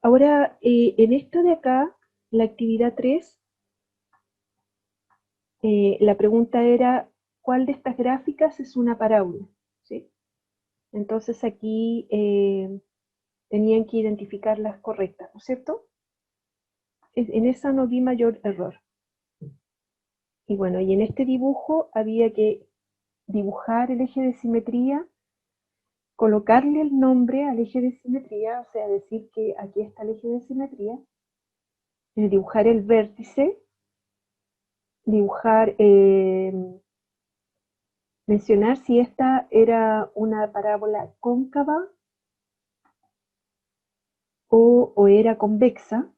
Ahora, en esta de acá, la actividad 3, la pregunta era, ¿cuál de estas gráficas es una parábola? ¿Sí? Entonces aquí tenían que identificar las correctas, ¿no es cierto? En esa no vi mayor error. Y bueno, y en este dibujo había que dibujar el eje de simetría, colocarle el nombre al eje de simetría, o sea, decir que aquí está el eje de simetría, dibujar el vértice, dibujar, mencionar si esta era una parábola cóncava o era convexa,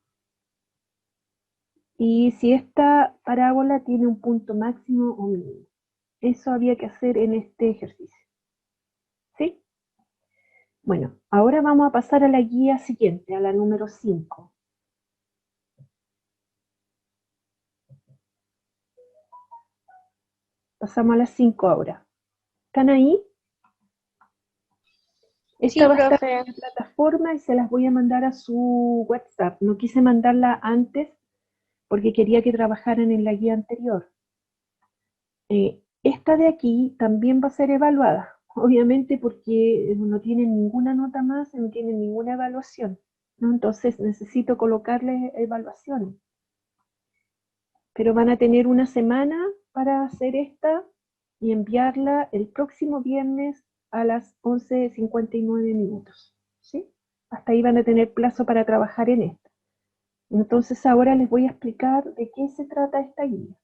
y si esta parábola tiene un punto máximo o mínimo. Eso había que hacer en este ejercicio. ¿Sí? Bueno, ahora vamos a pasar a la guía siguiente, a la número 5. Pasamos a las 5 ahora. ¿Están ahí? Esta Sí, va a estar profe. en la plataforma y se las voy a mandar a su WhatsApp. No quise mandarla antes porque quería que trabajaran en la guía anterior. Esta de aquí también va a ser evaluada, obviamente porque no tienen ninguna nota más, no tienen ninguna evaluación, ¿no? Entonces necesito colocarles evaluaciones. Pero van a tener una semana para hacer esta y enviarla el próximo viernes a las 11:59. ¿Sí? Hasta ahí van a tener plazo para trabajar en esto. Entonces ahora les voy a explicar de qué se trata esta guía.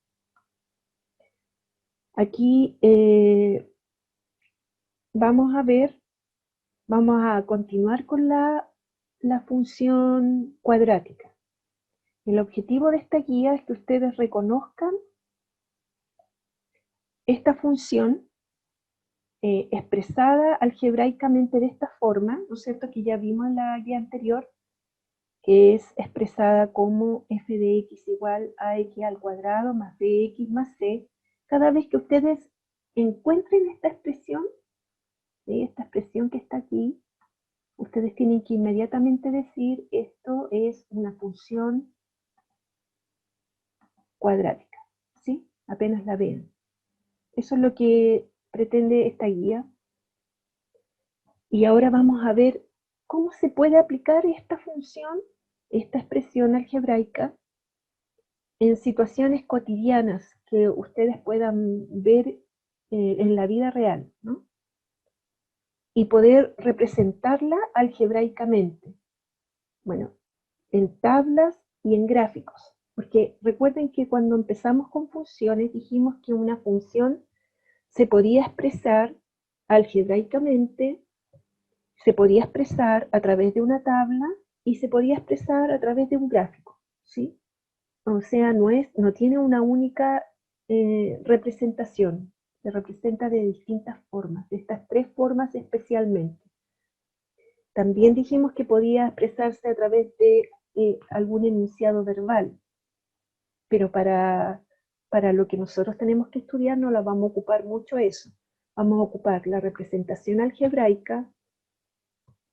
Aquí vamos a continuar con la función cuadrática. El objetivo de esta guía es que ustedes reconozcan esta función expresada algebraicamente de esta forma, ¿no es cierto?, que ya vimos en la guía anterior, que es expresada como f de x igual a x al cuadrado más bx más c. Cada vez que ustedes encuentren esta expresión, ¿sí?, esta expresión que está aquí, ustedes tienen que inmediatamente decir, esto es una función cuadrática, ¿sí? Apenas la vean. Eso es lo que pretende esta guía. Y ahora vamos a ver cómo se puede aplicar esta función, esta expresión algebraica, en situaciones cotidianas que ustedes puedan ver en la vida real, ¿no? Y poder representarla algebraicamente. Bueno, en tablas y en gráficos. Porque recuerden que cuando empezamos con funciones dijimos que una función se podía expresar algebraicamente, se podía expresar a través de una tabla y se podía expresar a través de un gráfico, ¿sí? O sea, no tiene una única representación, se representa de distintas formas, de estas tres formas especialmente. También dijimos que podía expresarse a través de algún enunciado verbal, pero para lo que nosotros tenemos que estudiar no la vamos a ocupar mucho eso. Vamos a ocupar la representación algebraica,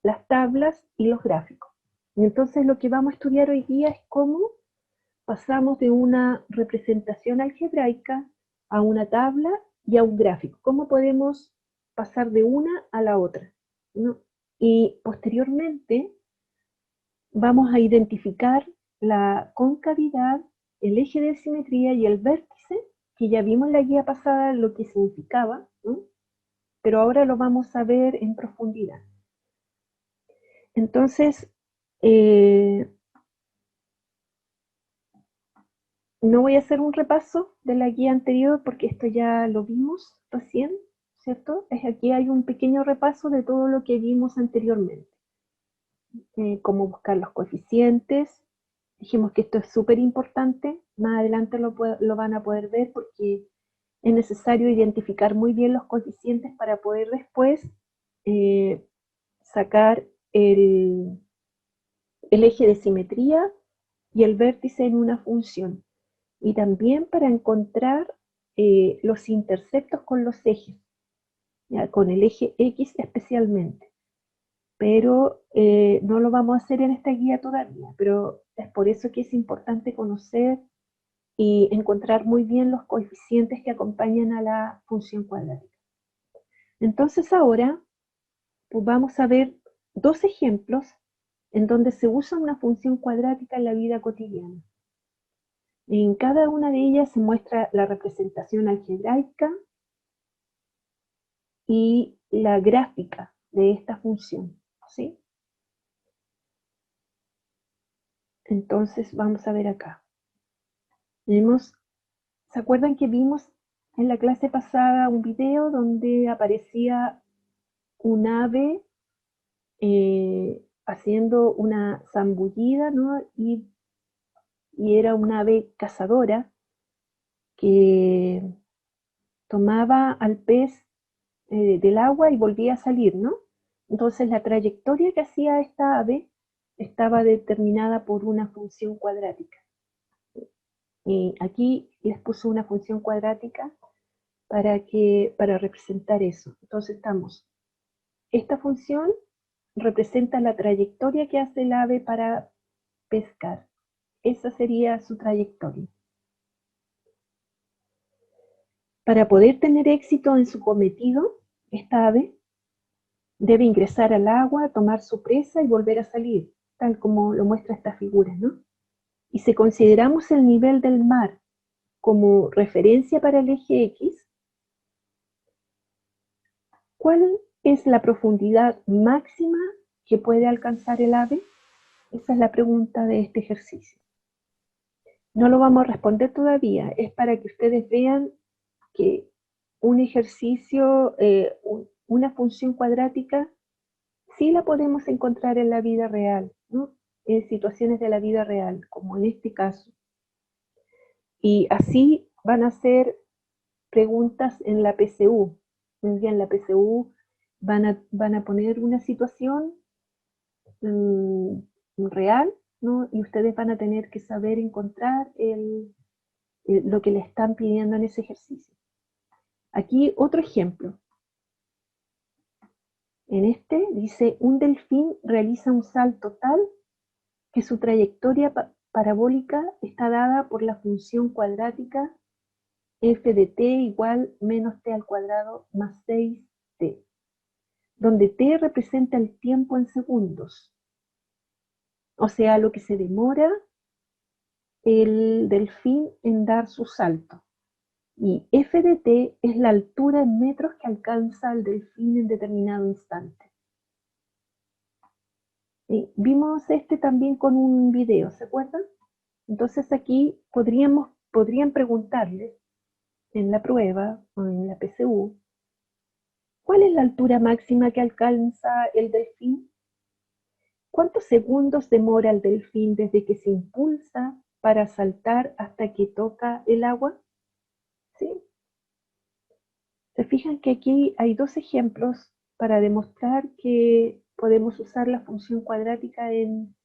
las tablas y los gráficos. Y entonces lo que vamos a estudiar hoy día es cómo pasamos de una representación algebraica a una tabla y a un gráfico. ¿Cómo podemos pasar de una a la otra, ¿no? Y posteriormente vamos a identificar la concavidad, el eje de simetría y el vértice, que ya vimos en la guía pasada lo que significaba, ¿no? Pero ahora lo vamos a ver en profundidad. Entonces, no voy a hacer un repaso de la guía anterior porque esto ya lo vimos recién, ¿cierto? Aquí hay un pequeño repaso de todo lo que vimos anteriormente. Cómo buscar los coeficientes. Dijimos que esto es súper importante. Más adelante lo van a poder ver porque es necesario identificar muy bien los coeficientes para poder después sacar el eje de simetría y el vértice en una función. Y también para encontrar los interceptos con los ejes, ¿ya? Con el eje X especialmente. pero no lo vamos a hacer en esta guía todavía, pero es por eso que es importante conocer y encontrar muy bien los coeficientes que acompañan a la función cuadrática. Entonces ahora pues vamos a ver dos ejemplos en donde se usa una función cuadrática en la vida cotidiana. En cada una de ellas se muestra la representación algebraica y la gráfica de esta función, ¿sí? Entonces vamos a ver acá. ¿Se acuerdan que vimos en la clase pasada un video donde aparecía un ave haciendo una zambullida, ¿no? Y era una ave cazadora que tomaba al pez del agua y volvía a salir, ¿no? Entonces la trayectoria que hacía esta ave estaba determinada por una función cuadrática. Y aquí les puse una función cuadrática para representar eso. Entonces esta función representa la trayectoria que hace el ave para pescar. Esa sería su trayectoria. Para poder tener éxito en su cometido, esta ave debe ingresar al agua, tomar su presa y volver a salir, tal como lo muestra esta figura, ¿no? Y si consideramos el nivel del mar como referencia para el eje X, ¿cuál es la profundidad máxima que puede alcanzar el ave? Esa es la pregunta de este ejercicio. No lo vamos a responder todavía, es para que ustedes vean que un ejercicio, una función cuadrática, sí la podemos encontrar en la vida real, ¿no? En situaciones de la vida real, como en este caso. Y así van a ser preguntas en la PSU. En la PSU van a poner una situación real, ¿no? Y ustedes van a tener que saber encontrar lo que le están pidiendo en ese ejercicio. Aquí otro ejemplo. En este dice, un delfín realiza un salto tal que su trayectoria parabólica está dada por la función cuadrática f de t igual menos t al cuadrado más 6t, donde t representa el tiempo en segundos, o sea, lo que se demora el delfín en dar su salto. Y f de t es la altura en metros que alcanza el delfín en determinado instante. Y vimos también con un video, ¿se acuerdan? Entonces aquí podrían preguntarles en la prueba o en la PSU, ¿cuál es la altura máxima que alcanza el delfín? ¿Cuántos segundos demora el delfín desde que se impulsa para saltar hasta que toca el agua? ¿Sí? Se fijan que aquí hay dos ejemplos para demostrar que podemos usar la función cuadrática en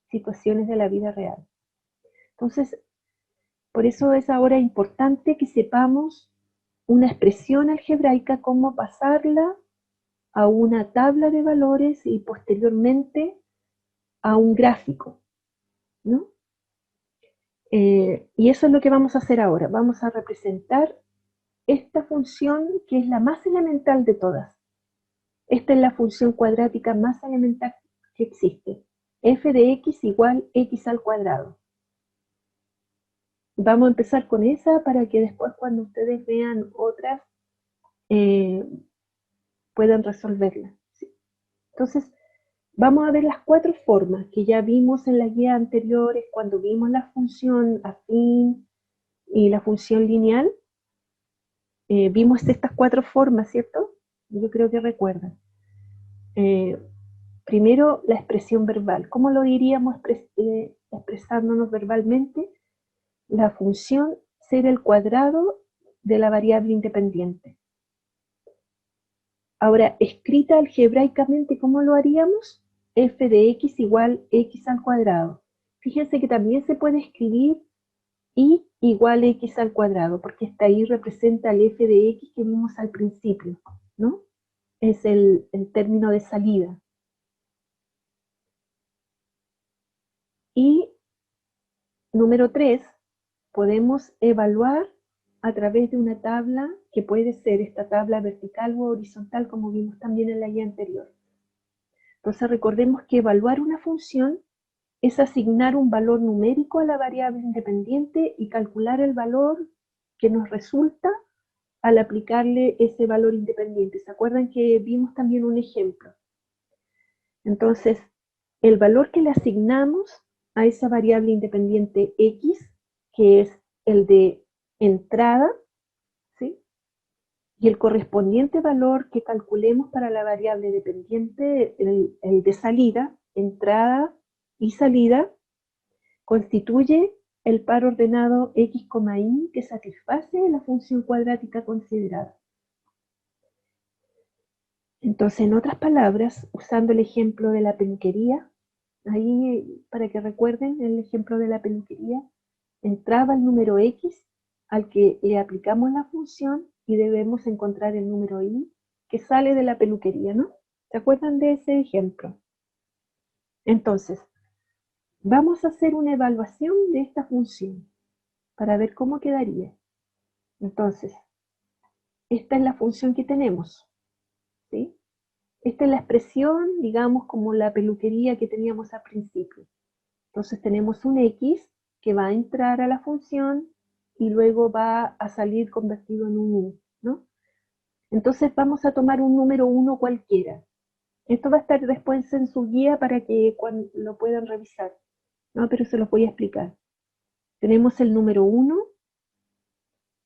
situaciones de la vida real. Entonces, por eso es ahora importante que sepamos una expresión algebraica, cómo pasarla a una tabla de valores y posteriormente a un gráfico, ¿no? Y eso es lo que vamos a hacer ahora. Vamos a representar esta función que es la más elemental de todas. Esta es la función cuadrática más elemental que existe. F de x igual x al cuadrado. Vamos a empezar con esa para que después cuando ustedes vean otras puedan resolverla. ¿Sí? Entonces, vamos a ver las cuatro formas que ya vimos en las guías anteriores cuando vimos la función afín y la función lineal. Vimos estas cuatro formas, ¿cierto? Yo creo que recuerdan. Primero, la expresión verbal. ¿Cómo lo diríamos expresándonos verbalmente? La función ser el cuadrado de la variable independiente. Ahora, escrita algebraicamente, ¿cómo lo haríamos? F de x igual x al cuadrado. Fíjense que también se puede escribir y igual x al cuadrado, porque esta y representa el f de x que vimos al principio, ¿no? Es el término de salida. Y número 3, podemos evaluar a través de una tabla que puede ser esta tabla vertical o horizontal, como vimos también en la guía anterior. Entonces recordemos que evaluar una función es asignar un valor numérico a la variable independiente y calcular el valor que nos resulta al aplicarle ese valor independiente. ¿Se acuerdan que vimos también un ejemplo? Entonces, el valor que le asignamos a esa variable independiente x, que es el de entrada, ¿sí? Y el correspondiente valor que calculemos para la variable dependiente, el de salida, entrada y salida, constituye el par ordenado x, y que satisface la función cuadrática considerada. Entonces, en otras palabras, usando el ejemplo de la peluquería, ahí para que recuerden el ejemplo de la peluquería, entraba el número x al que le aplicamos la función y debemos encontrar el número y que sale de la peluquería, ¿no? ¿Se acuerdan de ese ejemplo? Entonces, vamos a hacer una evaluación de esta función para ver cómo quedaría. Entonces, esta es la función que tenemos, ¿sí? Esta es la expresión, digamos, como la peluquería que teníamos al principio. Entonces tenemos un x que va a entrar a la función y luego va a salir convertido en un y, ¿no? Entonces vamos a tomar un número 1 cualquiera. Esto va a estar después en su guía para que cuando lo puedan revisar, ¿no? Pero se los voy a explicar. Tenemos el número 1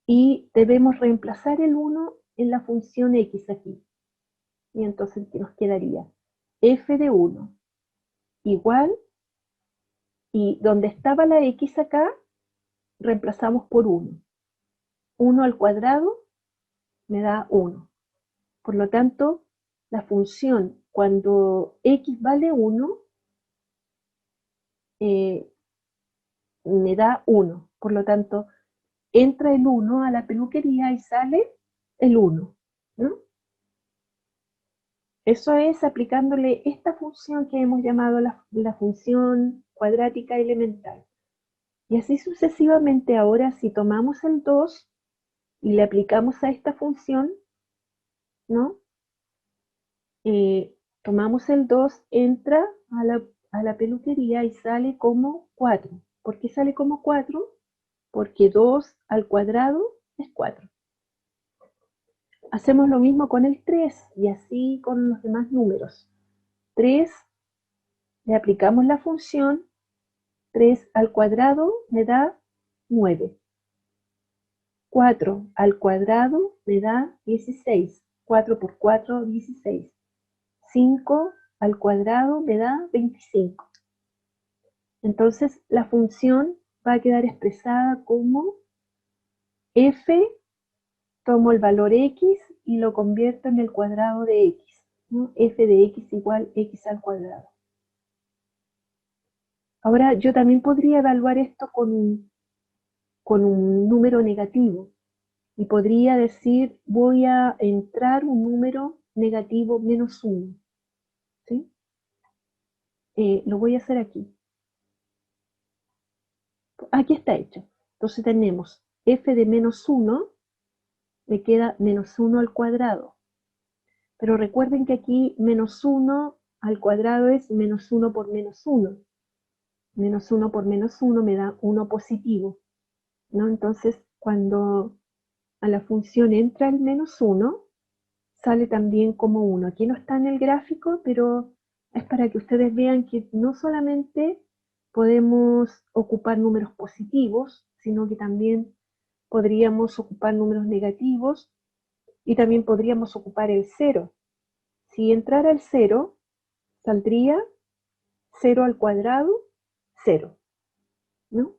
y debemos reemplazar el 1 en la función x aquí. Y entonces, ¿qué nos quedaría? F de 1 igual, y donde estaba la x acá, reemplazamos por 1. 1 al cuadrado me da 1. Por lo tanto, la función cuando x vale 1, me da 1. Por lo tanto, entra el 1 a la peluquería y sale el 1, ¿no? Eso es aplicándole esta función que hemos llamado la función cuadrática elemental. Y así sucesivamente. Ahora, si tomamos el 2 y le aplicamos a esta función, ¿no? Tomamos el 2, entra a la peluquería y sale como 4. ¿Por qué sale como 4? Porque 2 al cuadrado es 4. Hacemos lo mismo con el 3 y así con los demás números. 3, le aplicamos la función, 3 al cuadrado me da 9. 4 al cuadrado me da 16. 4 por 4, 16. 5 al cuadrado me da 25. Entonces la función va a quedar expresada como f, tomo el valor x y lo convierto en el cuadrado de x, ¿no? F de x igual x al cuadrado. Ahora yo también podría evaluar esto con un número negativo y podría decir voy a entrar un número negativo menos 1, ¿sí? Lo voy a hacer aquí. Aquí está hecho. Entonces tenemos f de menos 1, me queda menos 1 al cuadrado. Pero recuerden que aquí menos 1 al cuadrado es menos 1 por menos 1. Menos 1 por menos 1 me da 1 positivo, ¿no? Entonces, cuando a la función entra el menos 1, sale también como 1. Aquí no está en el gráfico, pero es para que ustedes vean que no solamente podemos ocupar números positivos, sino que también podríamos ocupar números negativos y también podríamos ocupar el 0. Si entrara el 0, saldría 0 al cuadrado, 0, ¿no?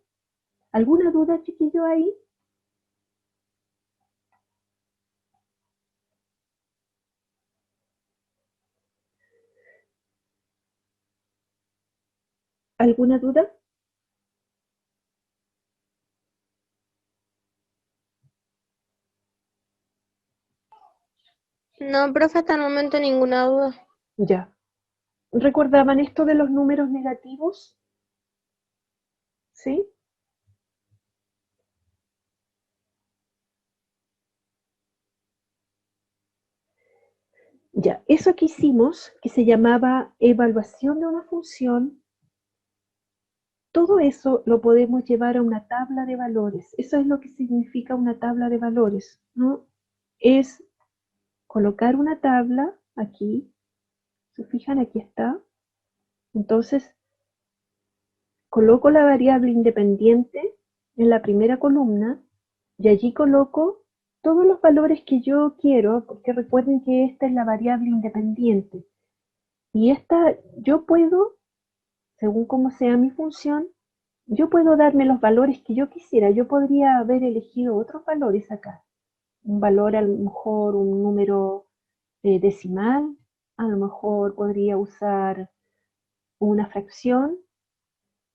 ¿Alguna duda, chiquillo, ahí? ¿Alguna duda? No, profe, hasta el momento ninguna duda. Ya. ¿Recordaban esto de los números negativos? ¿Sí? Ya, eso que hicimos, que se llamaba evaluación de una función, todo eso lo podemos llevar a una tabla de valores. Eso es lo que significa una tabla de valores, ¿no? Es colocar una tabla aquí, se fijan, aquí está. Entonces, coloco la variable independiente en la primera columna y allí coloco todos los valores que yo quiero, porque recuerden que esta es la variable independiente. Y esta, yo puedo, según cómo sea mi función, yo puedo darme los valores que yo quisiera. Yo podría haber elegido otros valores acá. Un valor, a lo mejor un número decimal, a lo mejor podría usar una fracción,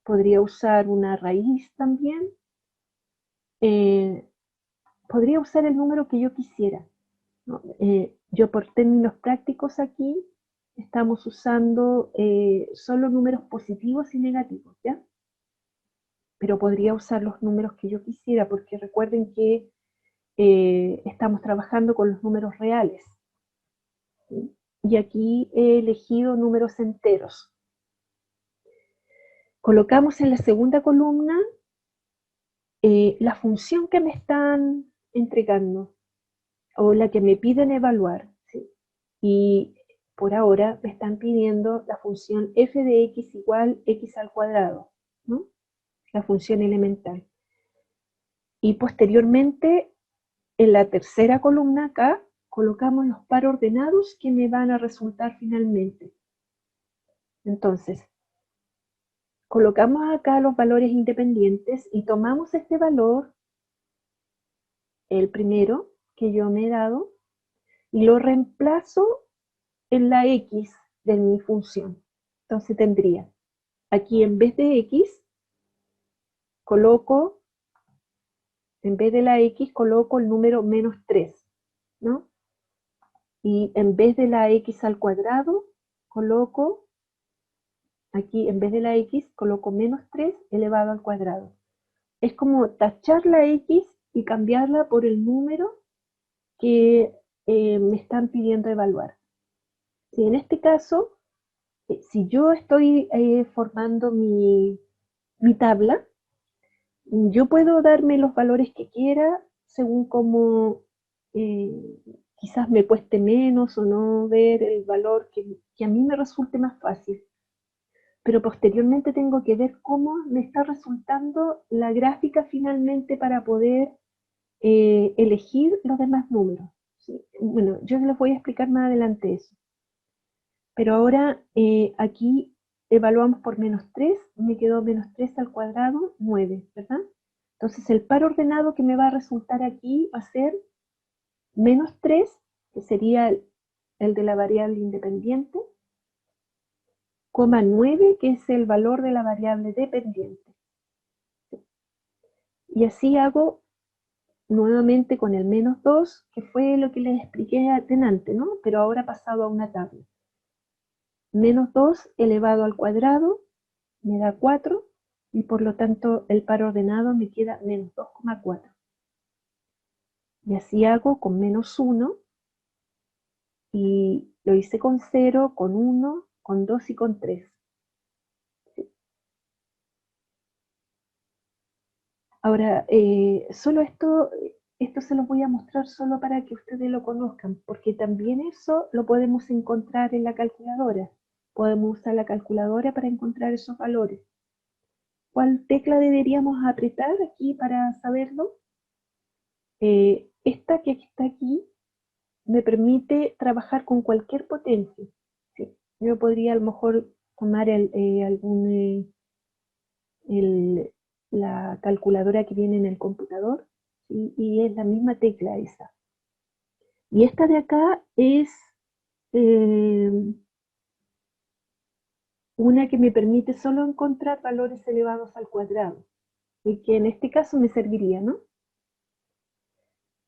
podría usar una raíz también, eh, podría usar el número que yo quisiera, ¿no? Yo por términos prácticos aquí estamos usando solo números positivos y negativos, ¿ya? Pero podría usar los números que yo quisiera, porque recuerden que estamos trabajando con los números reales, ¿sí? Y aquí he elegido números enteros. Colocamos en la segunda columna la función que me están entregando o la que me piden evaluar, ¿sí? Y por ahora me están pidiendo la función f de x igual x al cuadrado, ¿no? La función elemental. Y posteriormente, en la tercera columna acá, colocamos los par ordenados que me van a resultar finalmente. Entonces, colocamos acá los valores independientes y tomamos este valor, el primero que yo me he dado, y lo reemplazo en la x de mi función. Entonces tendría, aquí en vez de x, coloco, en vez de la x, coloco el número menos 3, ¿no? Y en vez de la x al cuadrado, coloco, aquí en vez de la x, coloco menos 3 elevado al cuadrado. Es como tachar la x y cambiarla por el número que me están pidiendo evaluar. Si en este caso, si yo estoy formando mi tabla, yo puedo darme los valores que quiera según como quizás me cueste menos o no ver el valor que a mí me resulte más fácil. Pero posteriormente tengo que ver cómo me está resultando la gráfica finalmente para poder elegir los demás números, ¿sí? Bueno, yo les voy a explicar más adelante eso. Pero ahora aquí evaluamos por menos 3, me quedó menos 3 al cuadrado, 9, ¿verdad? Entonces el par ordenado que me va a resultar aquí va a ser menos 3, que sería el de la variable independiente, coma 9, que es el valor de la variable dependiente. Y así hago nuevamente con el menos 2, que fue lo que les expliqué antes, ¿no? Pero ahora pasado a una tabla. Menos 2 elevado al cuadrado me da 4 y por lo tanto el par ordenado me queda menos 2,4. Y así hago con menos 1 y lo hice con 0, con 1, con 2 y con 3. Ahora, solo esto se los voy a mostrar solo para que ustedes lo conozcan, porque también eso lo podemos encontrar en la calculadora. Podemos usar la calculadora para encontrar esos valores. ¿Cuál tecla deberíamos apretar aquí para saberlo? Esta que está aquí me permite trabajar con cualquier potencia, ¿sí? Yo podría a lo mejor tomar la calculadora que viene en el computador, ¿sí? Y es la misma tecla esa. Y esta de acá es eh, una que me permite solo encontrar valores elevados al cuadrado, y que en este caso me serviría, ¿no?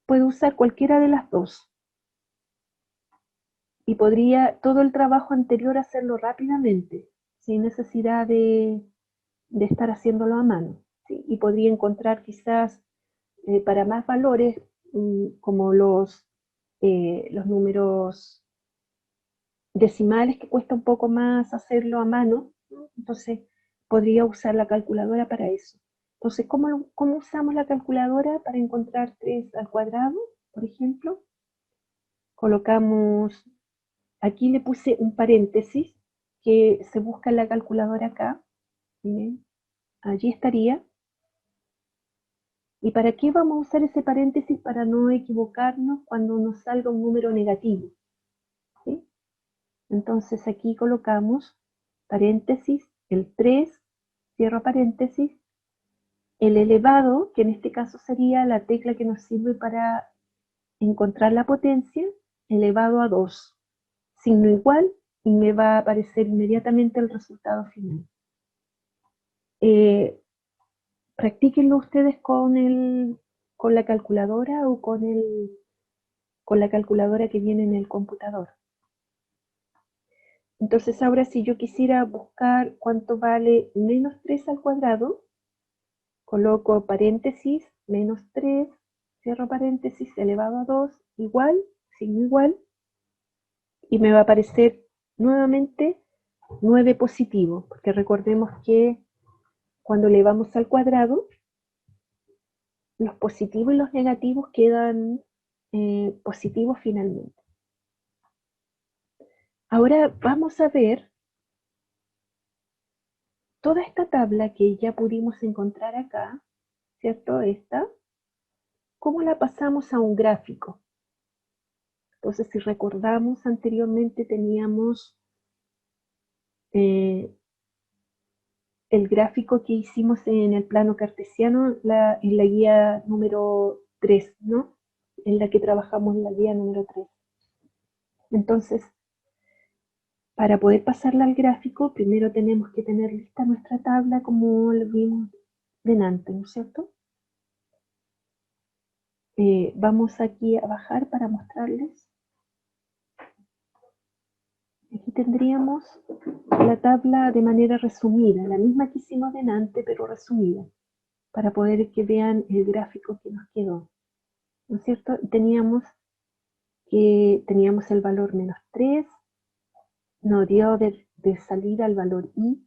Puedo usar cualquiera de las dos. Y podría todo el trabajo anterior hacerlo rápidamente, sin necesidad de estar haciéndolo a mano. ¿sí? Y podría encontrar quizás para más valores, como los números decimales, que cuesta un poco más hacerlo a mano, ¿no? Entonces podría usar la calculadora para eso. Entonces, ¿cómo usamos la calculadora para encontrar 3 al cuadrado, por ejemplo? Colocamos, aquí le puse un paréntesis que se busca en la calculadora acá. Miren, allí estaría. ¿Y para qué vamos a usar ese paréntesis? Para no equivocarnos cuando nos salga un número negativo, ¿sí? Entonces aquí colocamos paréntesis, el 3, cierro paréntesis, el elevado, que en este caso sería la tecla que nos sirve para encontrar la potencia, elevado a 2, signo igual, y me va a aparecer inmediatamente el resultado final. Practíquenlo ustedes con la calculadora o con la calculadora que viene en el computador. Entonces ahora si yo quisiera buscar cuánto vale menos 3 al cuadrado, coloco paréntesis, menos 3, cierro paréntesis, elevado a 2, igual, signo igual, y me va a aparecer nuevamente 9 positivo, porque recordemos que cuando elevamos al cuadrado, los positivos y los negativos quedan positivos finalmente. Ahora vamos a ver toda esta tabla que ya pudimos encontrar acá, ¿cierto? Esta, ¿cómo la pasamos a un gráfico? Entonces, si recordamos anteriormente teníamos el gráfico que hicimos en el plano cartesiano, en la guía número 3, ¿no? En la que trabajamos en la guía número 3. Entonces, para poder pasarla al gráfico, primero tenemos que tener lista nuestra tabla como lo vimos delante, ¿no es cierto? Vamos aquí a bajar para mostrarles. Aquí tendríamos la tabla de manera resumida, la misma que hicimos delante, pero resumida, para poder que vean el gráfico que nos quedó, ¿no es cierto? Teníamos el valor menos 3, nos dio de salida el valor i,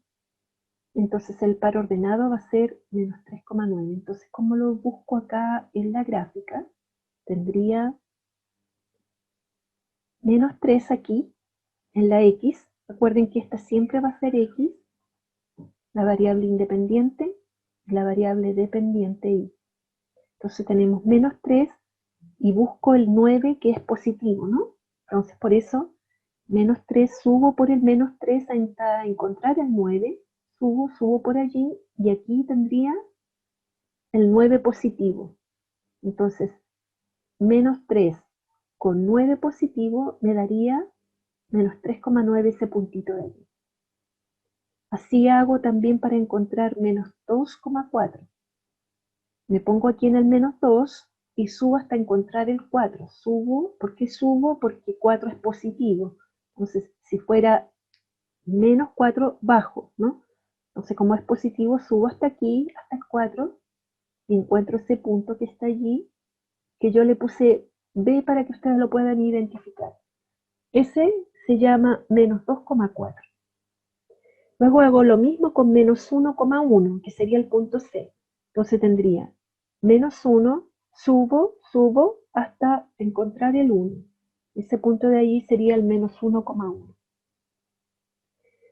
entonces el par ordenado va a ser menos 3,9. Entonces, como lo busco acá en la gráfica, tendría menos 3 aquí, en la x. Recuerden que esta siempre va a ser x, la variable independiente, la variable dependiente y. Entonces tenemos menos 3 y busco el 9 que es positivo, ¿no? Entonces por eso menos 3 subo por el menos 3 hasta encontrar el 9, subo por allí y aquí tendría el 9 positivo. Entonces menos 3 con 9 positivo me daría menos 3,9 ese puntito de allí. Así hago también para encontrar menos 2,4. Me pongo aquí en el menos 2 y subo hasta encontrar el 4. ¿Por qué subo? Porque 4 es positivo. Entonces, si fuera menos 4, bajo, ¿no? Entonces, como es positivo, subo hasta aquí, hasta el 4, y encuentro ese punto que está allí, que yo le puse B para que ustedes lo puedan identificar. Ese se llama menos 2,4. Luego hago lo mismo con menos 1,1, que sería el punto C. Entonces tendría menos 1, subo hasta encontrar el 1. Ese punto de ahí sería el menos 1,1.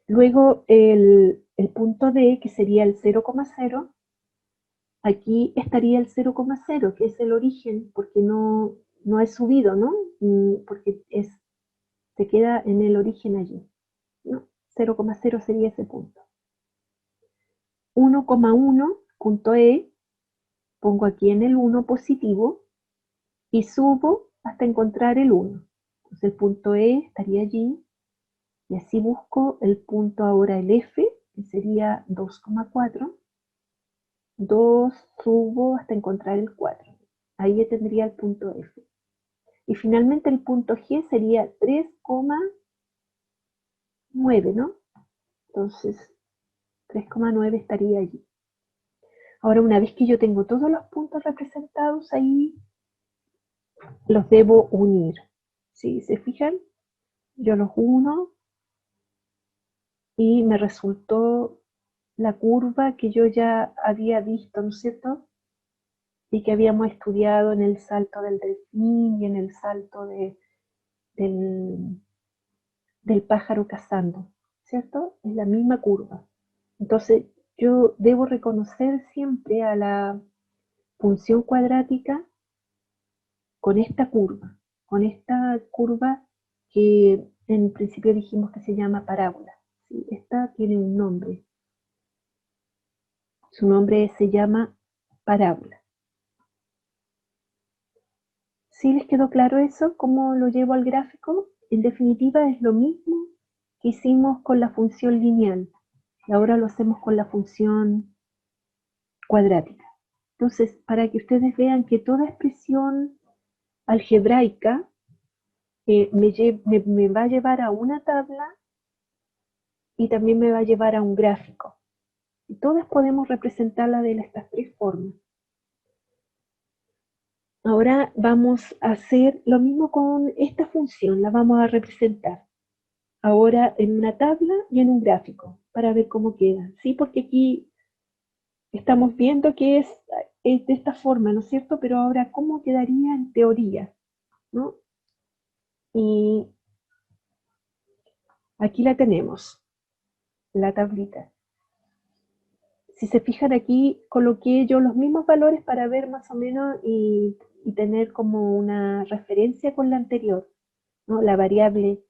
Luego el punto D, que sería el 0,0, aquí estaría el 0,0, que es el origen, porque no he subido, ¿no? Porque se queda en el origen allí, ¿no? 0,0 sería ese punto. 1,1, punto E, pongo aquí en el 1 positivo y subo hasta encontrar el 1. Entonces el punto E estaría allí y así busco el punto ahora el F, que sería 2,4. 2, subo hasta encontrar el 4. Ahí ya tendría el punto F. Y finalmente el punto G sería 3,9, ¿no? Entonces 3,9 estaría allí. Ahora, una vez que yo tengo todos los puntos representados ahí, los debo unir. ¿Sí? ¿Se fijan? Yo los uno y me resultó la curva que yo ya había visto, ¿no es cierto? Y que habíamos estudiado en el salto del delfín y en el salto del, del pájaro cazando, ¿cierto? Es la misma curva. Entonces, yo debo reconocer siempre a la función cuadrática con esta curva que en principio dijimos que se llama parábola. ¿Sí? Esta tiene un nombre. Su nombre se llama parábola. ¿Sí les quedó claro eso? ¿Cómo lo llevo al gráfico? En definitiva es lo mismo que hicimos con la función lineal. Y ahora lo hacemos con la función cuadrática. Entonces, para que ustedes vean que toda expresión algebraica me va a llevar a una tabla y también me va a llevar a un gráfico. Y todas podemos representarla de estas tres formas. Ahora vamos a hacer lo mismo con esta función, la vamos a representar. Ahora en una tabla y en un gráfico, para ver cómo queda. Sí, porque aquí estamos viendo que es de esta forma, ¿no es cierto? Pero ahora, ¿cómo quedaría en teoría? ¿No? Y aquí la tenemos, la tablita. Si se fijan aquí, coloqué yo los mismos valores para ver más o menos y tener como una referencia con la anterior, ¿no? La variable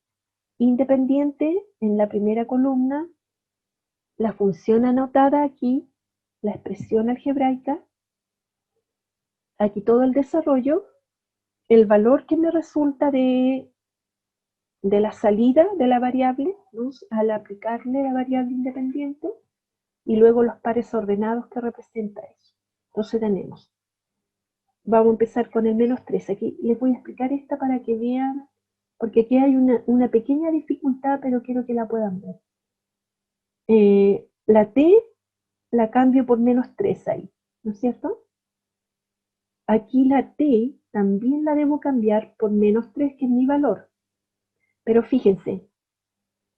independiente en la primera columna, la función anotada aquí, la expresión algebraica, aquí todo el desarrollo, el valor que me resulta de la salida de la variable, ¿no? Al aplicarle la variable independiente, y luego los pares ordenados que representa eso. Entonces tenemos, vamos a empezar con el menos 3. Aquí les voy a explicar esta para que vean, porque aquí hay una pequeña dificultad, pero quiero que la puedan ver. La t la cambio por menos 3 ahí, ¿no es cierto? Aquí la t también la debo cambiar por menos 3, que es mi valor. Pero fíjense,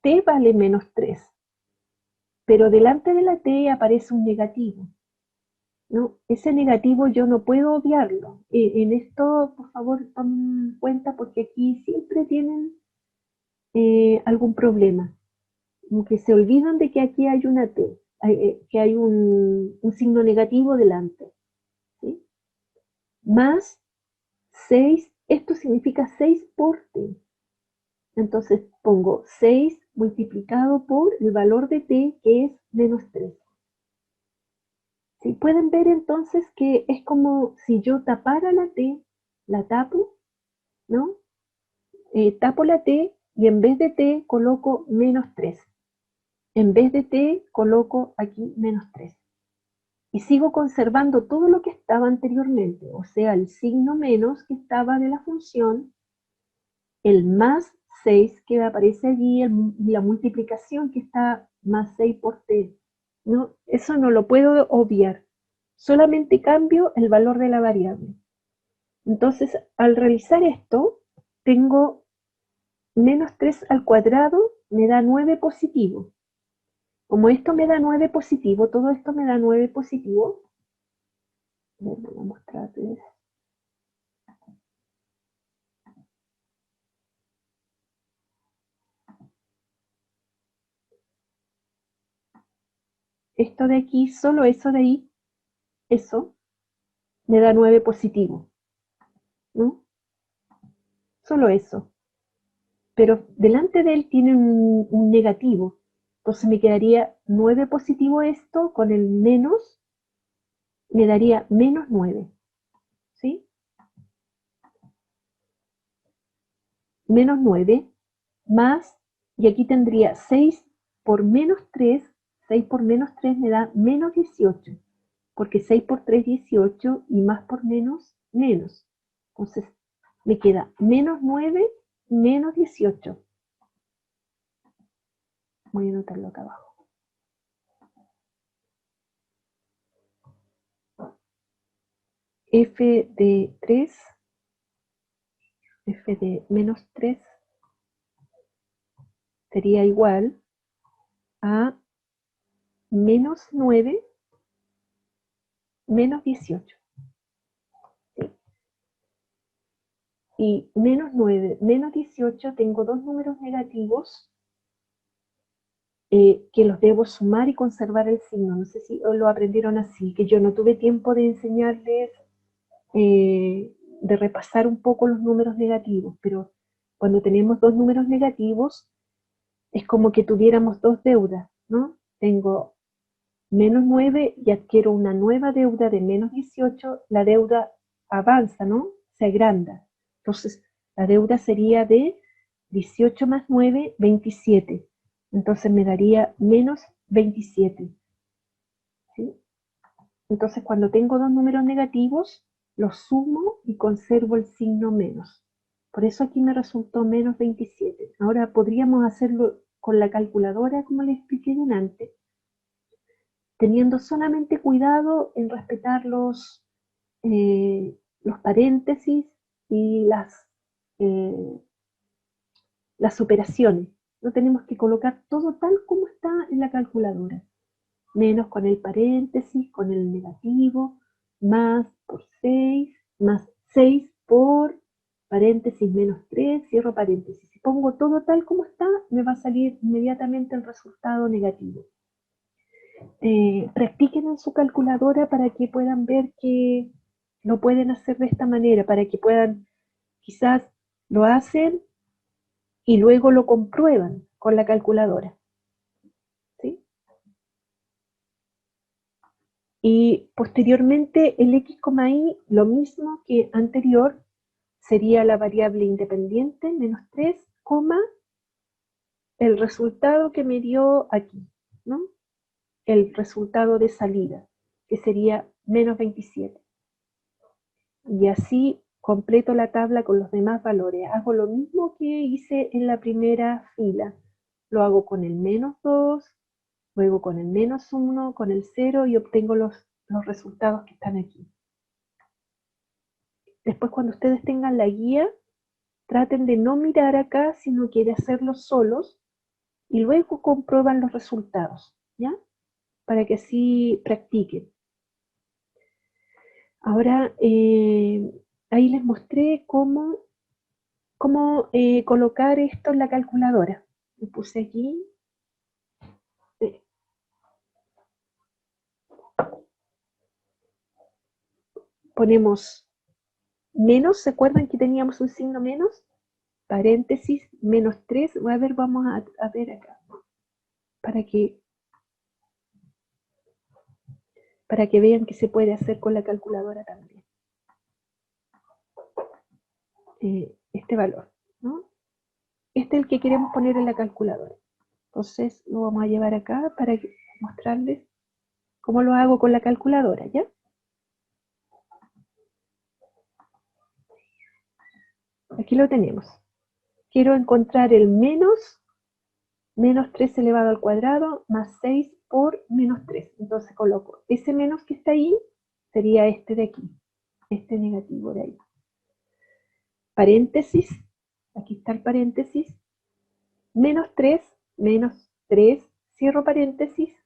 t vale menos 3, pero delante de la t aparece un negativo, ¿no? Ese negativo yo no puedo obviarlo. En esto, por favor, tomen cuenta porque aquí siempre tienen algún problema. Como que se olvidan de que aquí hay una t, que hay un signo negativo delante. ¿Sí? Más 6, esto significa 6 por t. Entonces pongo 6 multiplicado por el valor de t, que es menos 3. ¿Sí? Pueden ver entonces que es como si yo tapara la t, la tapo, ¿no? Tapo la t y en vez de t coloco menos 3. En vez de t coloco aquí menos 3. Y sigo conservando todo lo que estaba anteriormente, o sea, el signo menos que estaba de la función, el más 6 que aparece allí, la multiplicación que está más 6 por t. ¿No? Eso no lo puedo obviar. Solamente cambio el valor de la variable. Entonces, al realizar esto, tengo menos 3 al cuadrado, me da 9 positivo. Como esto me da 9 positivo, todo esto me da 9 positivo. Voy a mostrarles. Esto de aquí, solo eso de ahí, eso, me da 9 positivo, ¿no? Solo eso. Pero delante de él tiene un negativo. Entonces me quedaría 9 positivo esto, con el menos, me daría menos 9. ¿Sí? Menos 9 más, y aquí tendría 6 por menos 3, 6 por menos 3 me da menos 18, porque 6 por 3 18 y más por menos, menos. Entonces me queda menos 9 menos 18. Voy a anotarlo acá abajo. f de 3, f de menos 3 sería igual a menos 9 menos 18. ¿Sí? Y menos 9 menos 18 tengo dos números negativos que los debo sumar y conservar el signo. No sé si lo aprendieron así, que yo no tuve tiempo de enseñarles, de repasar un poco los números negativos, pero cuando tenemos dos números negativos es como que tuviéramos dos deudas, ¿no? Tengo menos 9 y adquiero una nueva deuda de menos 18, la deuda avanza, ¿no? Se agranda. Entonces, la deuda sería de 18 más 9, 27. Entonces me daría menos 27. ¿Sí? Entonces, cuando tengo dos números negativos, los sumo y conservo el signo menos. Por eso aquí me resultó menos 27. Ahora podríamos hacerlo con la calculadora, como les expliqué antes, teniendo solamente cuidado en respetar los paréntesis y eh, las operaciones. No tenemos que colocar todo tal como está en la calculadora, menos con el paréntesis, con el negativo, más por 6, más 6 por paréntesis menos 3, cierro paréntesis. Si pongo todo tal como está, me va a salir inmediatamente el resultado negativo. Practiquen en su calculadora para que puedan ver que lo pueden hacer de esta manera, para que puedan, quizás lo hacen y luego lo comprueban con la calculadora. ¿Sí? Y posteriormente el x,y, lo mismo que anterior, sería la variable independiente, menos 3, el resultado que me dio aquí, ¿no? El resultado de salida, que sería menos 27. Y así completo la tabla con los demás valores. Hago lo mismo que hice en la primera fila. Lo hago con el menos 2, luego con el menos 1, con el 0 y obtengo los resultados que están aquí. Después, cuando ustedes tengan la guía, traten de no mirar acá, sino que de hacerlos solos y luego comprueban los resultados, ¿ya? Para que así practiquen. Ahora, ahí les mostré cómo colocar esto en la calculadora. Lo puse aquí. eh, Ponemos menos, ¿se acuerdan que teníamos un signo menos? Paréntesis, menos 3. A ver, vamos a ver acá. Para que vean que se puede hacer con la calculadora también. Este valor, ¿no? Este es el que queremos poner en la calculadora. Entonces lo vamos a llevar acá para mostrarles cómo lo hago con la calculadora, ¿ya? Aquí lo tenemos. Quiero encontrar el menos 3 elevado al cuadrado más 6 por menos 3. Entonces coloco ese menos que está ahí, sería este de aquí, este negativo de ahí. Paréntesis, aquí está el paréntesis, menos 3, cierro paréntesis,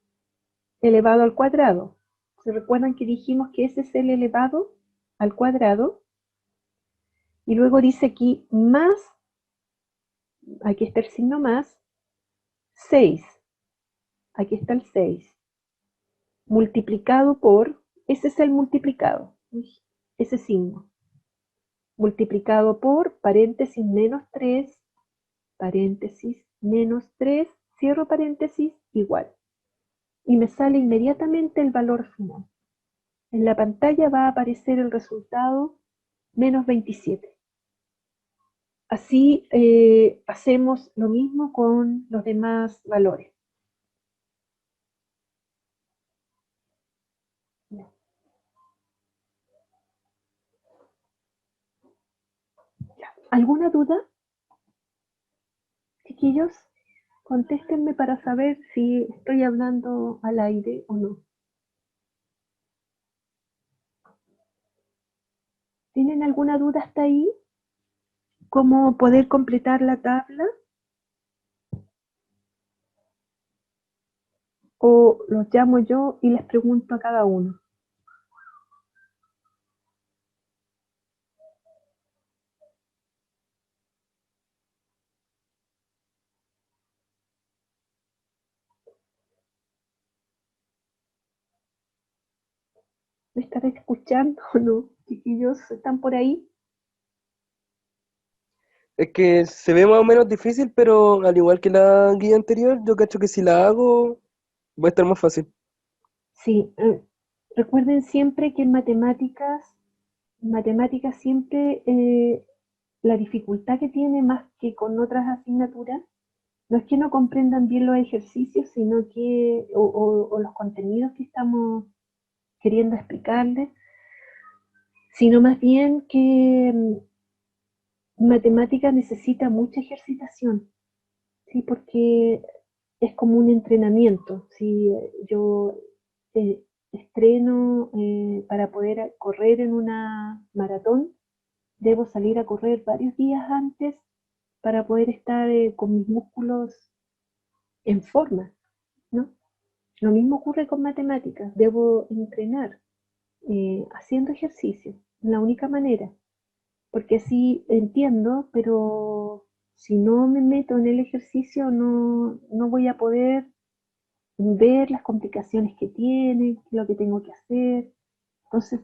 elevado al cuadrado. ¿Se recuerdan que dijimos que ese es el elevado al cuadrado? Y luego dice aquí más, aquí está el signo más, 6. Aquí está el 6. Multiplicado por, ese es el multiplicado, ese signo. Multiplicado por paréntesis menos 3, paréntesis menos 3, cierro paréntesis, igual. Y me sale inmediatamente el valor final. En la pantalla va a aparecer el resultado menos 27. Así hacemos lo mismo con los demás valores. ¿Alguna duda, chiquillos? Contéstenme para saber si estoy hablando al aire o no. ¿Tienen alguna duda hasta ahí? ¿Cómo poder completar la tabla? ¿O los llamo yo y les pregunto a cada uno? ¿Me están escuchando o no? Chiquillos, ¿están por ahí? Es que se ve más o menos difícil, pero al igual que la guía anterior, yo cacho que si la hago, va a estar más fácil. Sí, recuerden siempre que en matemáticas siempre la dificultad que tiene más que con otras asignaturas no es que no comprendan bien los ejercicios, sino que, o los contenidos que estamos queriendo explicarles, sino más bien que matemáticas necesita mucha ejercitación, ¿sí? Porque es como un entrenamiento. Si yo estreno para poder correr en una maratón, debo salir a correr varios días antes para poder estar con mis músculos en forma, ¿no? Lo mismo ocurre con matemáticas, debo entrenar haciendo ejercicio, la única manera, porque así entiendo, pero si no me meto en el ejercicio no voy a poder ver las complicaciones que tiene, lo que tengo que hacer. Entonces,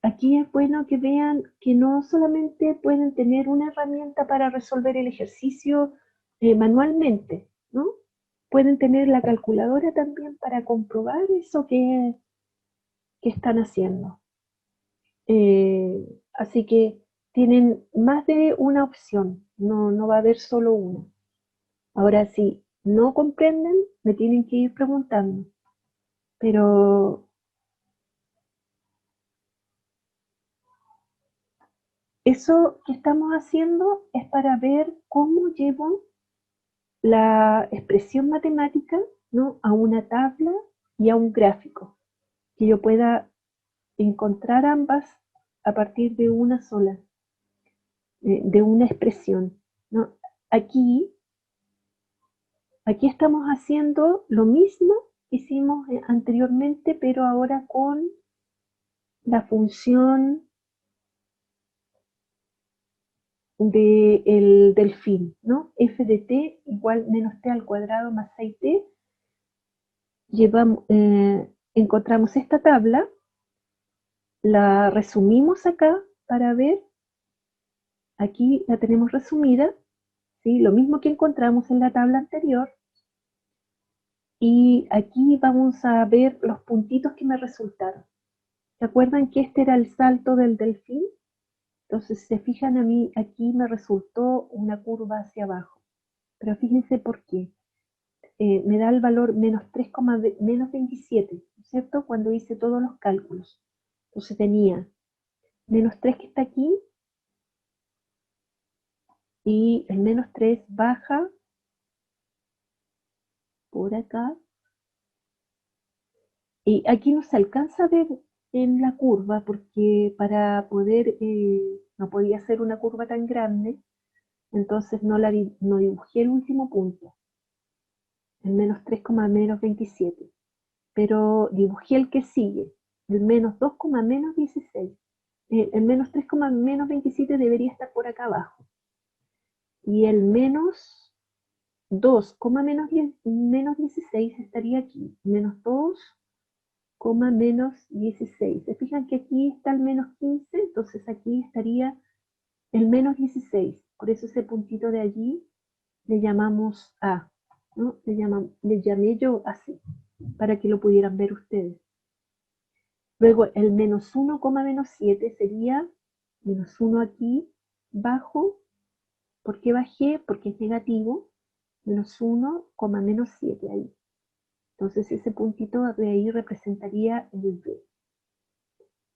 aquí es bueno que vean que no solamente pueden tener una herramienta para resolver el ejercicio manualmente, ¿no? Pueden tener la calculadora también para comprobar eso que están haciendo. Así que tienen más de una opción, no va a haber solo una. Ahora, si no comprenden, me tienen que ir preguntando, pero eso que estamos haciendo es para ver cómo llevo la expresión matemática, ¿no?, a una tabla y a un gráfico, que yo pueda encontrar ambas a partir de una sola, de una expresión, ¿no? Aquí, aquí estamos haciendo lo mismo que hicimos anteriormente, pero ahora con la función del delfín, ¿no? F de t igual menos t al cuadrado más 6t. Encontramos esta tabla, la resumimos acá para ver, aquí la tenemos resumida, ¿sí? Lo mismo que encontramos en la tabla anterior, y aquí vamos a ver los puntitos que me resultaron. ¿Se acuerdan que este era el salto del delfín? Entonces, se fijan a mí, aquí me resultó una curva hacia abajo, pero fíjense por qué. Me da el valor menos 3, menos 27, ¿cierto? Cuando hice todos los cálculos. Entonces tenía menos 3 que está aquí, y el menos 3 baja por acá, y aquí no se alcanza a ver en la curva, porque para poder, no podía hacer una curva tan grande, entonces no dibujé el último punto, el menos 3, menos 27, pero dibujé el que sigue, el menos 2, menos 16. El menos 3, menos 27 debería estar por acá abajo. Y el menos 2, menos 16 estaría aquí. Menos 2, menos 16. ¿Se fijan que aquí está el menos 15? Entonces aquí estaría el menos 16. Por eso ese puntito de allí le llamamos A, ¿no? Le llamé yo así, para que lo pudieran ver ustedes. Luego el menos 1, menos 7 sería menos 1 aquí, bajo. ¿Por qué bajé? Porque es negativo. Menos 1, menos 7 ahí. Entonces ese puntito de ahí representaría el B.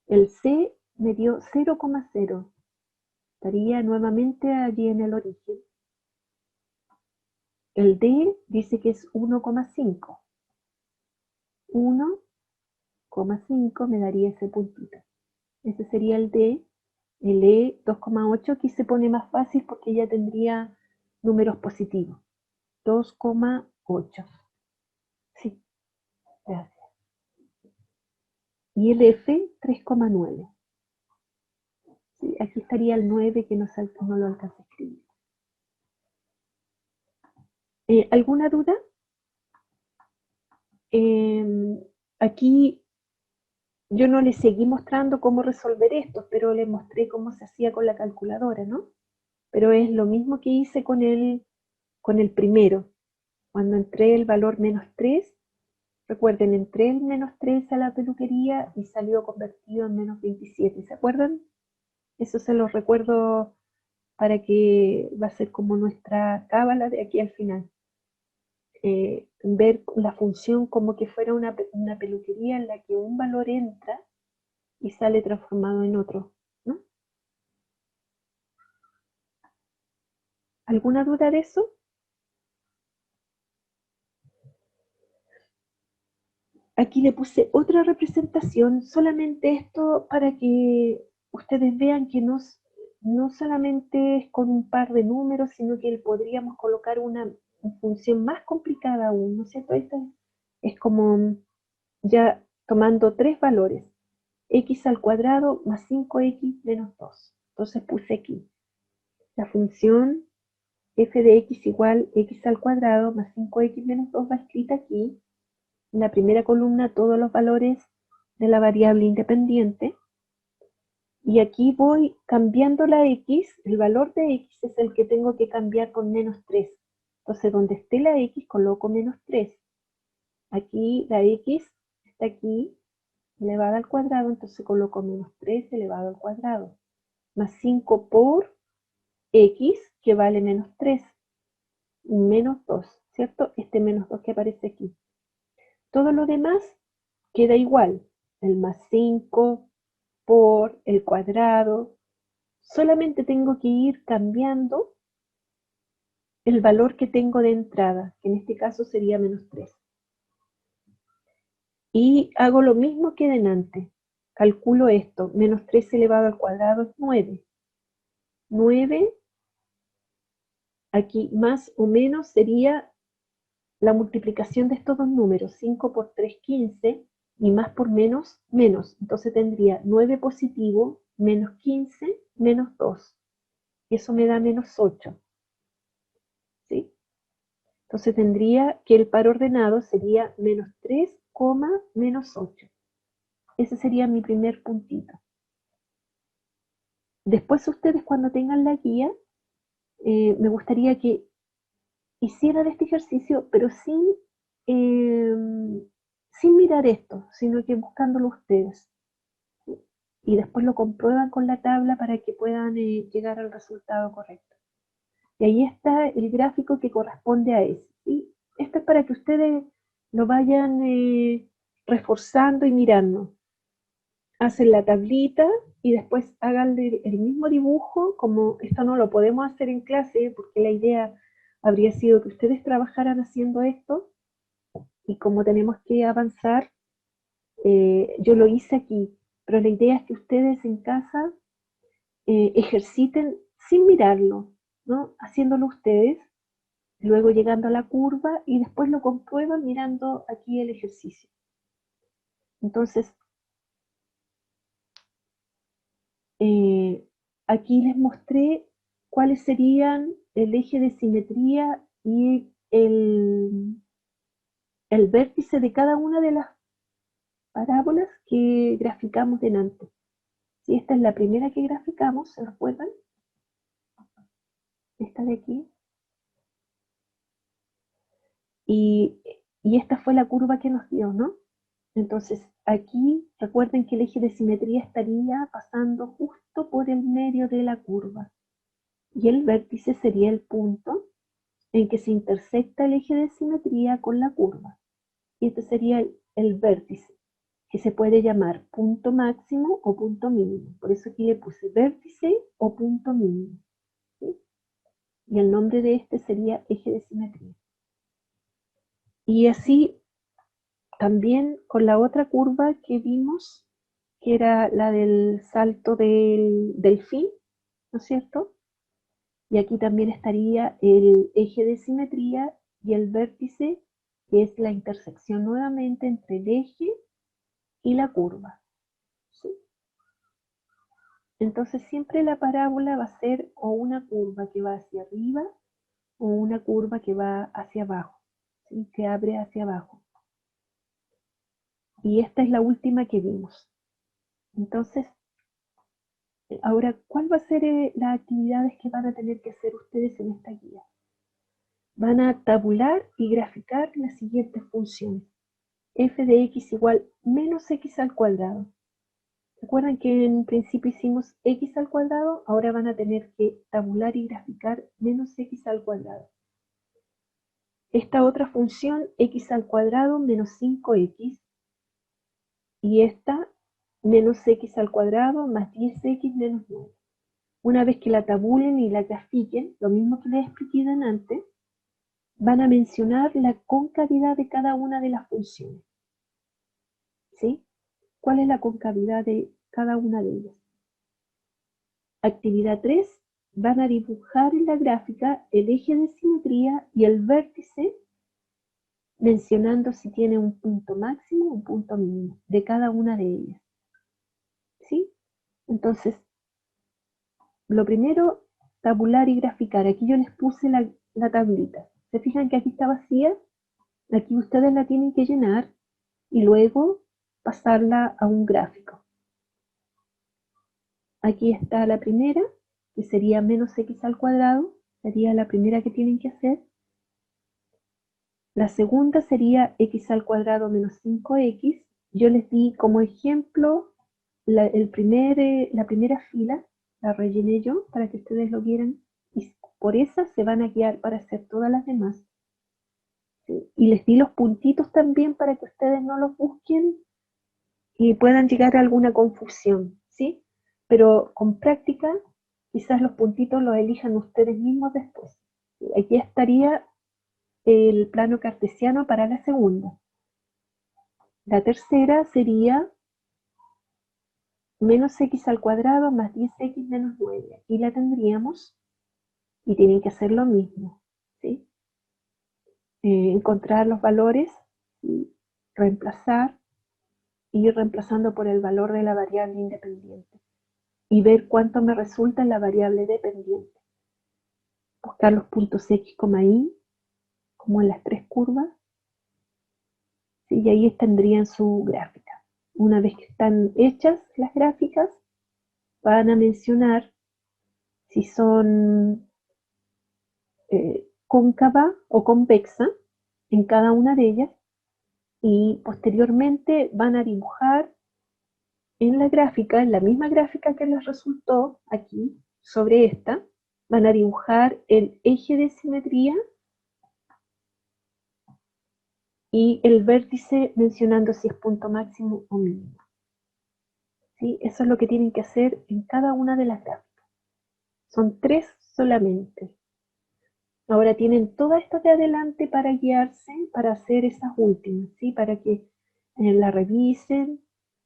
El C me dio 0,0. Estaría nuevamente allí en el origen. El D dice que es 1,5. 1,5 me daría ese puntito. Ese sería el D. El E 2,8 aquí se pone más fácil porque ya tendría números positivos. 2,8. Sí, gracias. Y el F 3,9. Sí, aquí estaría el 9 que no lo alcanza a escribir. ¿Alguna duda? Aquí yo no les seguí mostrando cómo resolver esto, pero les mostré cómo se hacía con la calculadora, ¿no? Pero es lo mismo que hice con el primero. Cuando entré el valor -3, recuerden, entré el -3 a la peluquería y salió convertido en -27. ¿Se acuerdan? Eso se los recuerdo para que va a ser como nuestra cábala de aquí al final. Ver la función como que fuera una peluquería en la que un valor entra y sale transformado en otro, ¿no? ¿Alguna duda de eso? Aquí le puse otra representación, solamente esto para que ustedes vean que no solamente es con un par de números, sino que podríamos colocar una función más complicada aún, ¿no es cierto? Esta es como ya tomando tres valores, x al cuadrado más 5x menos 2. Entonces puse aquí la función f de x igual x al cuadrado más 5x menos 2 va escrita aquí. En la primera columna todos los valores de la variable independiente. Y aquí voy cambiando la x, el valor de x es el que tengo que cambiar con -3. Entonces donde esté la x coloco -3. Aquí la x está aquí, elevada al cuadrado, entonces coloco -3 elevado al cuadrado. Más 5 por x, que vale -3. -2, ¿cierto? Este -2 que aparece aquí. Todo lo demás queda igual. El más 5 por el cuadrado. Solamente tengo que ir cambiando el valor que tengo de entrada, que en este caso sería -3. Y hago lo mismo que delante. Calculo esto. -3 elevado al cuadrado es 9. 9, aquí más o menos sería la multiplicación de estos dos números. 5 por 3, 15. Y más por menos, menos. Entonces tendría 9 positivo, menos 15, menos 2. Eso me da -8. ¿Sí? Entonces tendría que el par ordenado sería -3, -8. Ese sería mi primer puntito. Después ustedes cuando tengan la guía, me gustaría que hicieran este ejercicio, pero sin mirar esto, sino que buscándolo ustedes. Y después lo comprueban con la tabla para que puedan llegar al resultado correcto. Y ahí está el gráfico que corresponde a ese. ¿Sí? Esto es para que ustedes lo vayan reforzando y mirando. Hacen la tablita y después hagan el mismo dibujo, como esto no lo podemos hacer en clase, porque la idea habría sido que ustedes trabajaran haciendo esto, y como tenemos que avanzar, yo lo hice aquí, pero la idea es que ustedes en casa ejerciten sin mirarlo, ¿no? Haciéndolo ustedes, luego llegando a la curva y después lo comprueban mirando aquí el ejercicio. Entonces, aquí les mostré cuáles serían el eje de simetría y el vértice de cada una de las parábolas que graficamos delante. Si esta es la primera que graficamos, ¿se recuerdan? Esta de aquí. Y esta fue la curva que nos dio, ¿no? Entonces, aquí recuerden que el eje de simetría estaría pasando justo por el medio de la curva. Y el vértice sería el punto en que se intersecta el eje de simetría con la curva. Y este sería el vértice, que se puede llamar punto máximo o punto mínimo. Por eso aquí le puse vértice o punto mínimo. ¿Sí? Y el nombre de este sería eje de simetría. Y así también con la otra curva que vimos, que era la del salto del delfín, ¿no es cierto? Y aquí también estaría el eje de simetría y el vértice, que es la intersección nuevamente entre el eje y la curva, ¿sí? Entonces siempre la parábola va a ser o una curva que va hacia arriba o una curva que va hacia abajo, ¿sí? Que abre hacia abajo. Y esta es la última que vimos. Entonces, ahora, ¿cuál va a ser las actividades que van a tener que hacer ustedes en esta guía? Van a tabular y graficar las siguientes funciones. F de x igual menos x al cuadrado. ¿Recuerdan que en principio hicimos x al cuadrado? Ahora van a tener que tabular y graficar menos x al cuadrado. Esta otra función, x al cuadrado menos 5x, y esta menos x al cuadrado más 10x menos 9. Una vez que la tabulen y la grafiquen, lo mismo que les expliqué antes, van a mencionar la concavidad de cada una de las funciones. ¿Sí? ¿Cuál es la concavidad de cada una de ellas? Actividad 3, van a dibujar en la gráfica el eje de simetría y el vértice, mencionando si tiene un punto máximo o un punto mínimo de cada una de ellas. ¿Sí? Entonces, lo primero, tabular y graficar. Aquí yo les puse la tablita. ¿Se fijan que aquí está vacía? Aquí ustedes la tienen que llenar y luego pasarla a un gráfico. Aquí está la primera, que sería menos x al cuadrado, sería la primera que tienen que hacer. La segunda sería x al cuadrado menos 5x. Yo les di como ejemplo la primera fila, la rellené yo para que ustedes lo vieran, y por esa se van a guiar para hacer todas las demás. ¿Sí? Y les di los puntitos también para que ustedes no los busquen y puedan llegar a alguna confusión, ¿sí? Pero con práctica, quizás los puntitos los elijan ustedes mismos después. Aquí estaría el plano cartesiano para la segunda. La tercera sería menos x al cuadrado más 10x menos 9. Aquí la tendríamos y tienen que hacer lo mismo, ¿sí? Encontrar los valores y reemplazar, ir reemplazando por el valor de la variable independiente y ver cuánto me resulta en la variable dependiente. Buscar los puntos x, y, como en las tres curvas, ¿sí? Y ahí tendrían su gráfica. Una vez que están hechas las gráficas, van a mencionar si son cóncava o convexa en cada una de ellas, y posteriormente van a dibujar en la gráfica, en la misma gráfica que les resultó aquí, sobre esta, van a dibujar el eje de simetría y el vértice mencionando si es punto máximo o mínimo. ¿Sí? Eso es lo que tienen que hacer en cada una de las gráficas. Son 3 solamente. Ahora tienen todas estas de adelante para guiarse, para hacer esas últimas, ¿sí? Para que la revisen,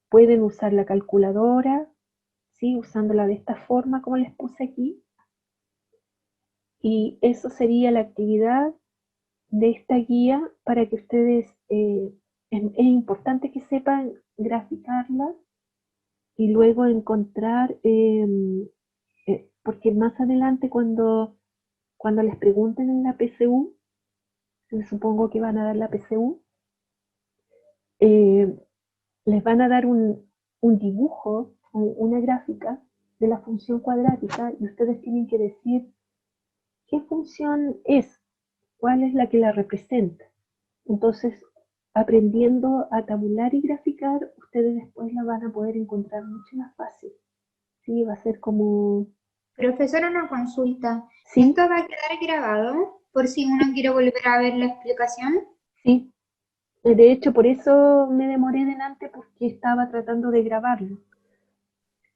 pueden usar la calculadora, ¿sí? Usándola de esta forma como les puse aquí. Y eso sería la actividad de esta guía para que ustedes, es importante que sepan graficarla y luego encontrar, porque más adelante cuando les pregunten en la PSU, supongo que van a dar la PSU, les van a dar un dibujo, una gráfica de la función cuadrática y ustedes tienen que decir qué función es, cuál es la que la representa. Entonces, aprendiendo a tabular y graficar, ustedes después la van a poder encontrar mucho más fácil. Sí, va a ser como... Profesora, una consulta. ¿Sí? ¿Esto va a quedar grabado por si uno quiere volver a ver la explicación? Sí. De hecho, por eso me demoré delante porque estaba tratando de grabarlo.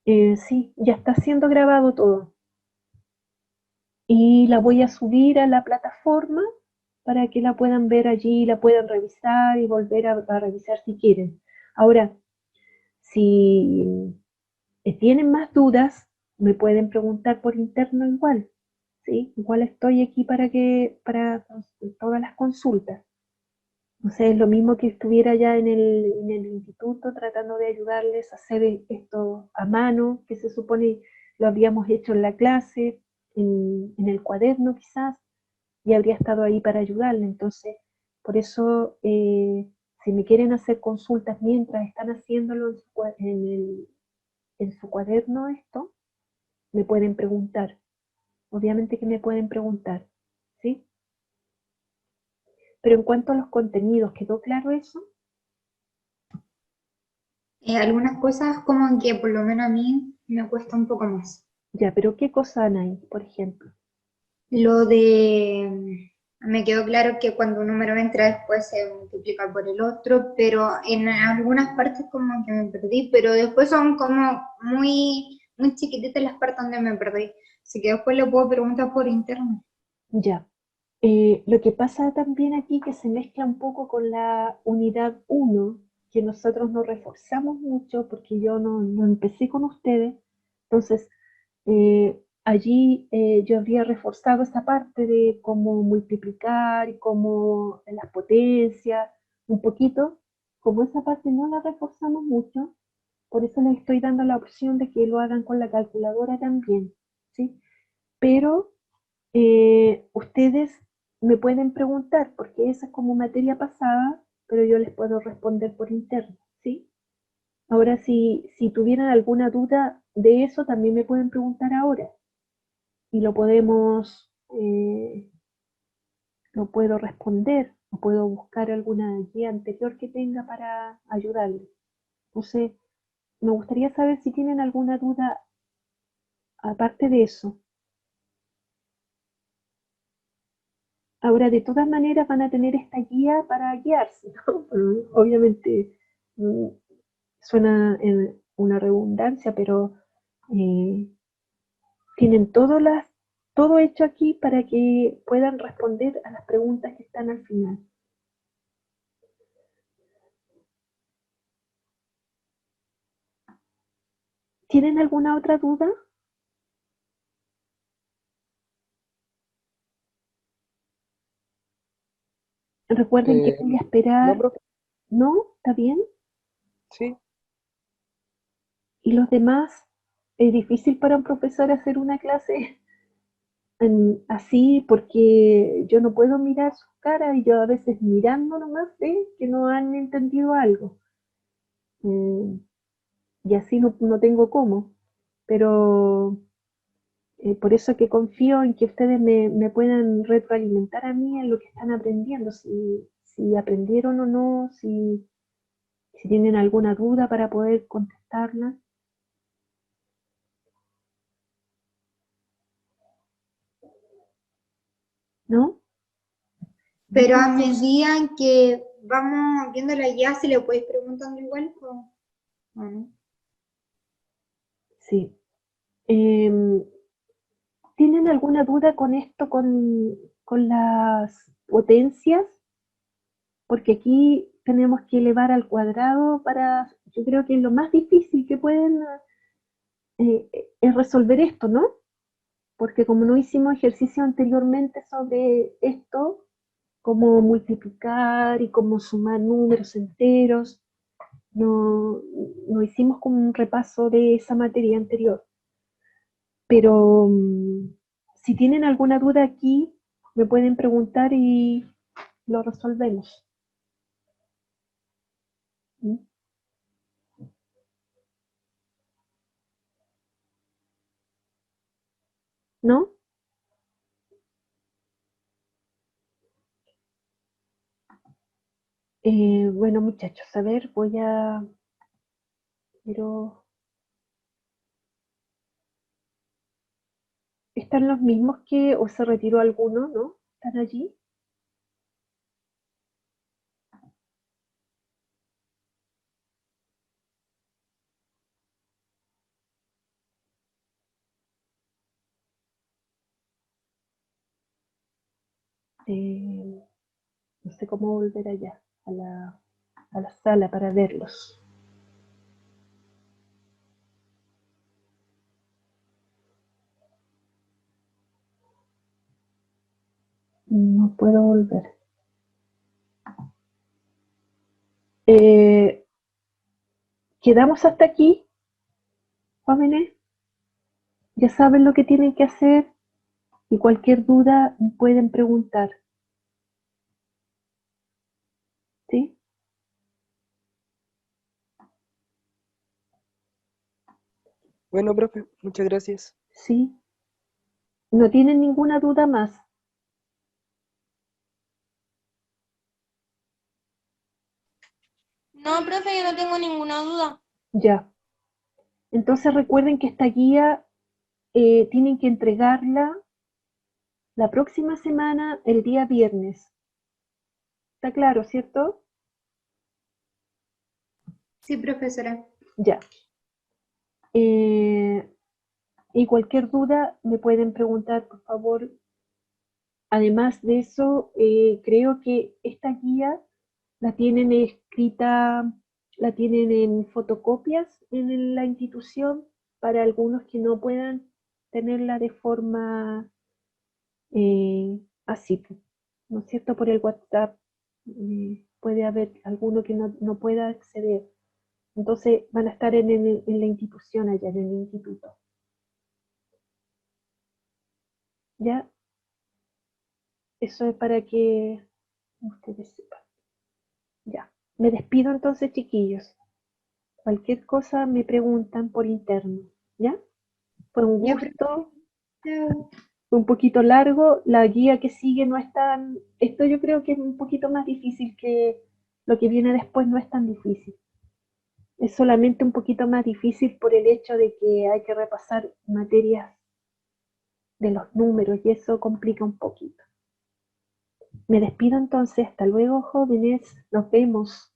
Sí, ya está siendo grabado todo. Y la voy a subir a la plataforma para que la puedan ver allí, la puedan revisar y volver a revisar si quieren. Ahora, Si tienen más dudas, me pueden preguntar por interno igual, ¿sí? Igual estoy aquí para todas las consultas. O sea, es lo mismo que estuviera ya en el instituto tratando de ayudarles a hacer esto a mano, que se supone lo habíamos hecho en la clase, en el cuaderno quizás, y habría estado ahí para ayudarle. Entonces, por eso, si me quieren hacer consultas mientras están haciéndolo en su cuaderno esto, me pueden preguntar. Obviamente que me pueden preguntar, ¿sí? Pero en cuanto a los contenidos, ¿quedó claro eso? Algunas cosas como que por lo menos a mí me cuesta un poco más. Ya, pero ¿qué cosa, Anaí, por ejemplo? Lo de, me quedó claro que cuando un número entra después se multiplica por el otro, pero en algunas partes como que me perdí, pero después son como muy chiquititas las partes donde me perdí. Así que después le puedo preguntar por interno. Ya. Lo que pasa también aquí que se mezcla un poco con la unidad uno, que nosotros no reforzamos mucho porque yo no empecé con ustedes. Entonces, allí yo habría reforzado esa parte de cómo multiplicar y cómo las potencias, un poquito. Como esa parte no la reforzamos mucho, por eso les estoy dando la opción de que lo hagan con la calculadora también, ¿sí? Pero ustedes me pueden preguntar, porque esa es como materia pasada, pero yo les puedo responder por interno, ¿sí? Ahora, si tuvieran alguna duda de eso, también me pueden preguntar ahora y lo puedo responder o puedo buscar alguna guía anterior que tenga para ayudarles. Entonces, me gustaría saber si tienen alguna duda aparte de eso. Ahora, de todas maneras, van a tener esta guía para guiarse, ¿no? Obviamente, mm, suena en una redundancia, pero eh, tienen todo hecho aquí para que puedan responder a las preguntas que están al final. ¿Tienen alguna otra duda? Recuerden que voy a No, esperar, profe, ¿no? ¿Está bien? sí. Y los demás, es difícil para un profesor hacer una clase así porque yo no puedo mirar sus caras y yo a veces mirando nomás sé que no han entendido algo. Mm, y así no tengo cómo. Pero por eso que confío en que ustedes me puedan retroalimentar a mí en lo que están aprendiendo, si aprendieron o no, si tienen alguna duda para poder contestarla, ¿no? Pero a medida que vamos viendo la guía, si le podéis preguntando igual, o no. Sí. Em, ¿Tienen alguna duda con esto, con las potencias? Porque aquí tenemos que elevar al cuadrado yo creo que lo más difícil que pueden es resolver esto, ¿no? Porque como no hicimos ejercicio anteriormente sobre esto, cómo multiplicar y cómo sumar números enteros, no, no hicimos como un repaso de esa materia anterior. Pero si tienen alguna duda aquí, me pueden preguntar y lo resolvemos. ¿Mm? ¿No? Bueno, muchachos, a ver, quiero, ¿están los mismos o se retiró alguno, no? ¿Están allí? Eh, no sé cómo volver allá, a la sala para verlos. No puedo volver. ¿Quedamos hasta aquí, jóvenes? Ya saben lo que tienen que hacer y cualquier duda pueden preguntar. ¿Sí? Bueno, profe, muchas gracias. ¿Sí? ¿No tienen ninguna duda más? No, profe, yo no tengo ninguna duda. Ya. Entonces recuerden que esta guía tienen que entregarla la próxima semana, el día viernes. ¿Está claro, cierto? Sí, profesora. Ya. Y cualquier duda me pueden preguntar, por favor. Además de eso, creo que esta guía la tienen escrita, la tienen en fotocopias en la institución para algunos que no puedan tenerla de forma así, pues, ¿no es cierto? Por el WhatsApp puede haber alguno que no pueda acceder. Entonces van a estar en la institución allá, en el instituto. ¿Ya? Eso es para que ustedes sepan. Ya. Me despido entonces, chiquillos. Cualquier cosa me preguntan por interno. ¿Ya? Fue un Ya, gusto. profesora. Fue un poquito largo. La guía que sigue no es tan... Esto yo creo que es un poquito más difícil que lo que viene después, no es tan difícil. Es solamente un poquito más difícil por el hecho de que hay que repasar materias de los números y eso complica un poquito. Me despido entonces. Hasta luego, jóvenes. Nos vemos.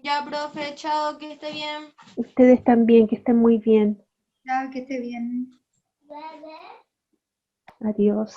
Ya, profe, chao, que esté bien. Ustedes también, que estén muy bien. Chao, que esté bien. Adiós.